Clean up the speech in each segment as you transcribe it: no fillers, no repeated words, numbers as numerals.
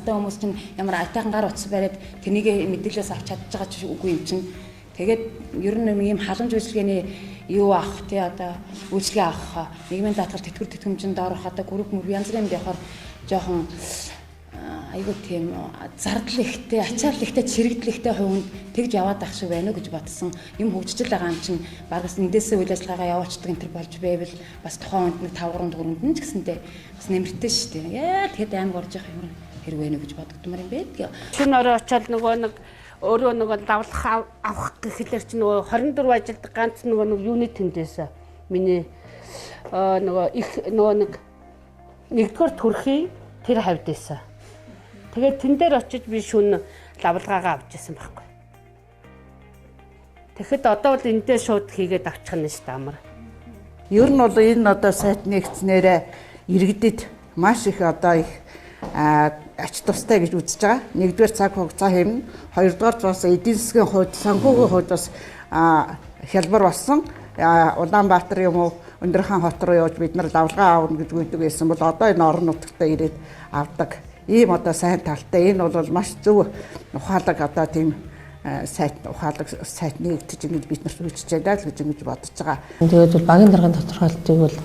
настай хүмүүс чинь ямар айтайхан гар утас бариад тэнийг мэдээлэлээс авч чадж байгаа ч үгүй юм чинь. Тэгээд ер нь ийм халамж үйлчилгээний юу авах тий одоо үйлчилгээ авах нийгмийн даатгал тэтгэр тэтгэмжинд орох одоо групп янз бүрийн явахаар жоохон айгуу тийм зардал ихтэй, ачаал ихтэй, чирэгдэл ихтэй хувьд тэгж яваад ах шиг байна уу гэж бодсон. Юм хөгжиж байгаа юм чинь багаас эндээсээ үйл ажиллагаагаа явуулчихдаг энэ төр болж байвал бас тухайн үнд нэг 5 3 4-нд ч гэсэндээ бас нэмэртэй шүү дээ. Яа тэгэхэд аймаг орж явах юм хэрэг байна уу гэж бодогдмаар юм бэ. Шүн орой очиод нөгөө нэг өөрөө нөгөө давлах авах гэхлээр чи нөгөө 24 ажилдаг ганц нөгөө нэг юуны тэндээс миний нөгөө их нөгөө нэг нэгдүгээр төрхийн тэр хавьд байсан. Тэгээд тэн дээр очиж би шүн лавлгаагаа авч ирсэн байхгүй. Тэгэхэд одоо бол эндээ шууд хийгээд авчих нь шүү дээ амар. Ер нь бол энэ одоо сайт нэгдснээрээ иргэдэд маш их одоо их ач тустай гэж үзэж байгаа. Нэгдүгээр цаг хугацаа хэмнэ. Хоёрдугаар бас эдийн засгийн хувьд, санхүүгийн хувьд бас хялбар болсон. Улаанбаатар юм уу Өндөрхан хот руу явж бид нар лавлгаа аавна гэж үйдэг байсан бол одоо энэ орон нутагтаа ирээд авдаг. Ийм одоо сайн талтай энэ бол маш зөв ухаалаг одоо тийм сайт ухаалаг сайт нэгдэж ингэж бид нарт үйлчилж байгаа л гэж ингэж бодож байгаа. Тэгээд бол багийн даргын тодорхойлтыг бол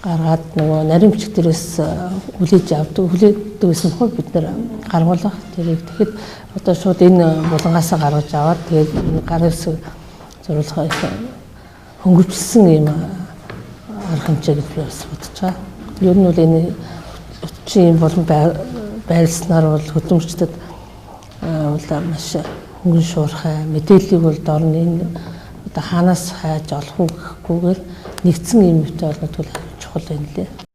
гаргаад нөгөө нарийн бичиг дээрээс хүлээж авдаг байсан бохоо бид нар гаргуулах тэрийг тэгэхэд одоо шууд энэ булангаасаа гаргаж аваад тэгээд гарын хэсэг зурулах хөнгөвчлсөн юм арга хэмжээ гэж би бас бодож байгаа. Ер нь бол энэ өчийн болон байрласнаар бол хөдөлмөрчдөд бол маш хөнгөн шуурхай мэдээллийг бол дорны энэ одоо хаанаас хайж олох уу гэхгүйгээр нэгдсэн юм өвтэй болгоод чухал байна лээ.